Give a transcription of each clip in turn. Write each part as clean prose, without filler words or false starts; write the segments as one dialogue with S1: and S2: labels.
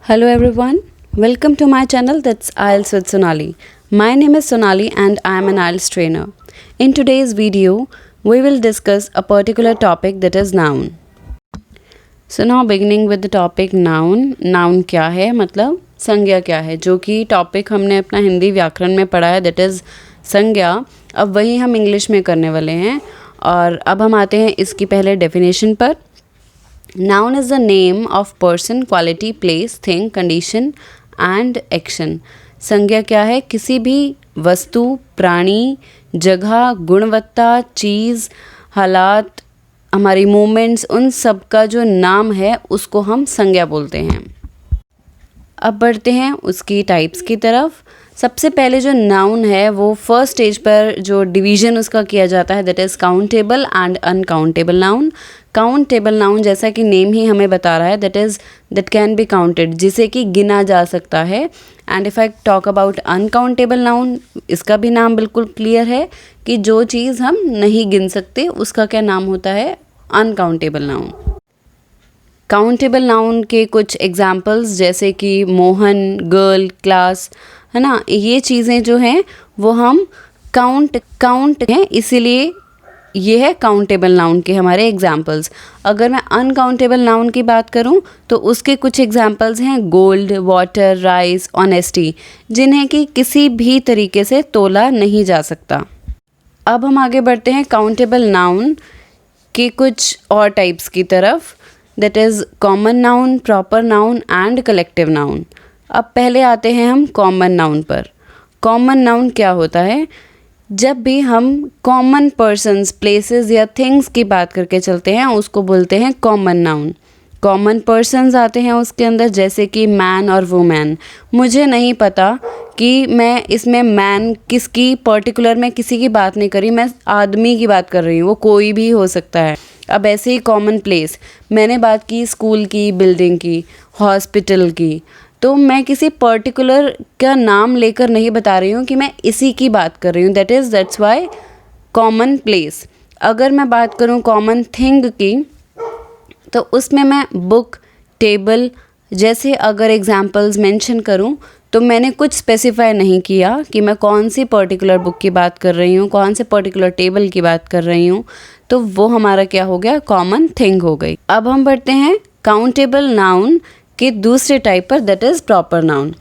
S1: Hello everyone, welcome to my channel that's IELTS with Sonali. My name is Sonali and I am an IELTS trainer. In today's video, we will discuss a particular topic that is noun. So now beginning with the topic noun. Noun क्या है मतलब संज्ञा क्या है, जो कि topic हमने अपना हिंदी व्याकरण में पढ़ा है दैट इज़ संज्ञा. अब वही हम इंग्लिश में करने वाले हैं और अब हम आते हैं इसकी पहले डेफिनेशन पर. Noun is the name of person, quality, place, thing, condition and action. संज्ञा क्या है? किसी भी वस्तु, प्राणी, जगह, गुणवत्ता, चीज़, हालात, हमारी मूवमेंट्स, उन सब का जो नाम है उसको हम संज्ञा बोलते हैं. अब बढ़ते हैं उसकी टाइप्स की तरफ. सबसे पहले जो नाउन है वो फर्स्ट स्टेज पर जो डिवीज़न उसका किया जाता है that is countable and uncountable noun. Countable noun जैसा कि नेम ही हमें बता रहा है दैट कैन बी काउंटेड, जिसे कि गिना जा सकता है. And if I talk about uncountable noun, इसका भी नाम बिल्कुल क्लियर है कि जो चीज़ हम नहीं गिन सकते उसका क्या नाम होता है, अनकाउंटेबल नाउन. काउंटेबल नाउन के कुछ एग्जाम्पल्स जैसे कि मोहन, गर्ल, क्लास, है ना, ये चीज़ें जो हैं वो हम काउंट हैं, इसीलिए ये है काउंटेबल नाउन के हमारे एग्जाम्पल्स. अगर मैं अनकाउंटेबल नाउन की बात करूं तो उसके कुछ एग्जाम्पल्स हैं गोल्ड, वाटर, राइस, ऑनेस्टी, जिन्हें कि किसी भी तरीके से तोला नहीं जा सकता. अब हम आगे बढ़ते हैं काउंटेबल नाउन के कुछ और टाइप्स की तरफ that is common noun, proper noun and collective noun. अब पहले आते हैं हम कॉमन नाउन पर. कॉमन नाउन क्या होता है? जब भी हम कॉमन पर्सन्स, प्लेसेस या थिंग्स की बात करके चलते हैं उसको बोलते हैं कॉमन नाउन. कॉमन पर्सन्स आते हैं उसके अंदर जैसे कि मैन और वुमेन. मुझे नहीं पता कि मैं इसमें मैन किसकी पर्टिकुलर में किसी की बात नहीं कर रही, मैं आदमी की बात कर रही हूँ, वो कोई भी हो सकता है. अब ऐसे ही कॉमन प्लेस, मैंने बात की स्कूल की, बिल्डिंग की, हॉस्पिटल की, तो मैं किसी पर्टिकुलर का नाम लेकर नहीं बता रही हूँ कि मैं इसी की बात कर रही हूँ. That's why common place. अगर मैं बात करूँ कॉमन थिंग की तो उसमें मैं बुक, टेबल जैसे अगर एग्जाम्पल्स मेंशन करूँ तो मैंने कुछ स्पेसिफाई नहीं किया कि मैं कौन सी पर्टिकुलर बुक की बात कर रही हूँ, कौन से पर्टिकुलर टेबल की बात कर रही हूँ, तो वो हमारा क्या हो गया, कॉमन थिंग हो गई. अब हम बढ़ते हैं काउंटेबल नाउन के दूसरे टाइप पर that is proper noun.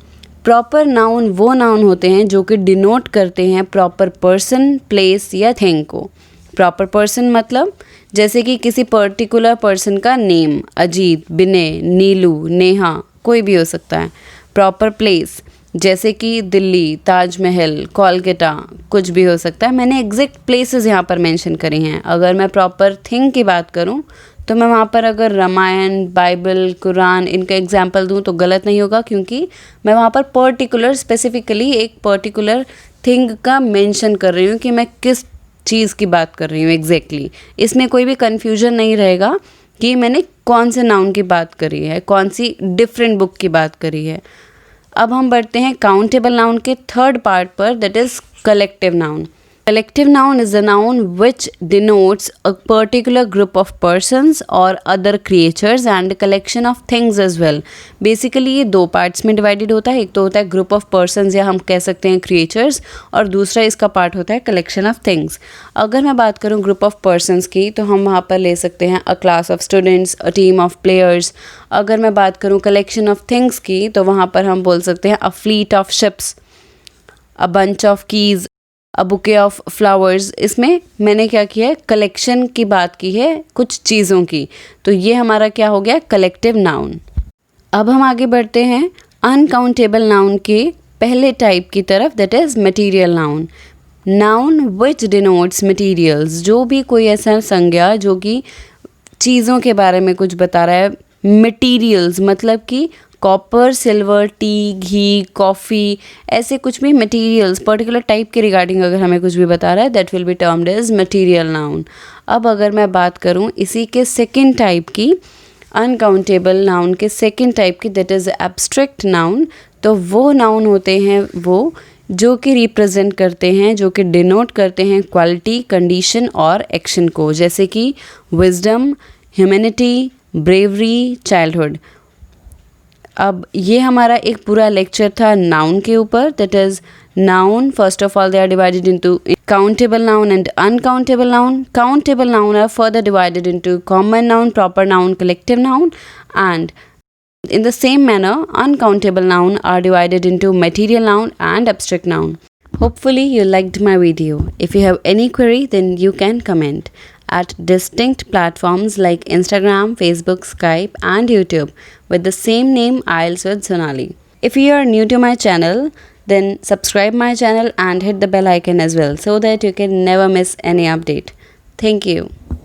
S1: Proper noun वो नाउन होते हैं जो कि डिनोट करते हैं प्रॉपर पर्सन, प्लेस या थिंग को. प्रॉपर पर्सन मतलब जैसे कि किसी पर्टिकुलर पर्सन का नेम, अजीत, विनय, नीलू, नेहा, कोई भी हो सकता है. प्रॉपर प्लेस जैसे कि दिल्ली, ताजमहल, कोलकाता, कुछ भी हो सकता है. मैंने एग्जैक्ट प्लेसेस यहाँ पर मेंशन करी हैं. अगर मैं प्रॉपर थिंग की बात करूँ तो मैं वहाँ पर अगर रामायण, बाइबल, कुरान इनका एग्जाम्पल दूँ तो गलत नहीं होगा, क्योंकि मैं वहाँ पर पर्टिकुलर स्पेसिफिकली एक पर्टिकुलर थिंग का मेंशन कर रही हूँ कि मैं किस चीज़ की बात कर रही हूँ एग्जैक्टली. इसमें कोई भी कन्फ्यूजन नहीं रहेगा कि मैंने कौन से नाउन की बात करी है, कौन सी डिफरेंट बुक की बात करी है. अब हम बढ़ते हैं काउंटेबल नाउन के थर्ड पार्ट पर that is collective noun. Collective noun is a noun which denotes a particular group of persons or other creatures and collection of things as well. Basically ये दो पार्ट्स में divided होता है. एक तो होता है ग्रुप ऑफ पर्सन्स या हम कह सकते हैं क्रिएचर्स, और दूसरा इसका पार्ट होता है कलेक्शन ऑफ थिंग्स. अगर मैं बात करूँ ग्रुप ऑफ पर्सन्स की तो हम वहाँ पर ले सकते हैं अ class of students, a team of players. अगर मैं बात करूँ कलेक्शन ऑफ थिंग्स की तो वहाँ पर हम बोल सकते हैं a fleet of ships, a bunch of keys, a bouquet of flowers. इसमें मैंने क्या किया है, कलेक्शन की बात की है कुछ चीज़ों की, तो ये हमारा क्या हो गया, कलेक्टिव नाउन. अब हम आगे बढ़ते हैं अनकाउंटेबल नाउन के पहले टाइप की तरफ that is material noun. Noun which denotes materials, जो भी कोई ऐसा संज्ञा जो कि चीज़ों के बारे में कुछ बता रहा है. मटीरियल्स मतलब कि कॉपर, सिल्वर, टी, घी, कॉफ़ी, ऐसे कुछ भी मटेरियल्स पर्टिकुलर टाइप के रिगार्डिंग अगर हमें कुछ भी बता रहा है that will be termed as material noun. अब अगर मैं बात करूं इसी के सेकंड टाइप की, अनकाउंटेबल नाउन के सेकंड टाइप की दैट इज़ एब्स्ट्रैक्ट नाउन, तो वो नाउन होते हैं वो जो कि रिप्रेजेंट करते हैं, जो कि डिनोट करते हैं क्वालिटी, कंडीशन और एक्शन को, जैसे कि विजडम, ह्यूमैनिटी, ब्रेवरी, चाइल्डहुड. अब ये हमारा एक पूरा लेक्चर था नाउन के ऊपर. That is noun. First of all, they are divided into countable noun and uncountable noun. Countable noun are further divided into common noun, proper noun, collective noun, and in the same manner, uncountable noun are divided into material noun and abstract noun. Hopefully you liked my video. If you have any query, then you can comment at distinct platforms like Instagram, Facebook, Skype and YouTube with the same name, IELTS with Sonali. If you are new to my channel, then subscribe my channel and hit the bell icon as well so that you can never miss any update. Thank you.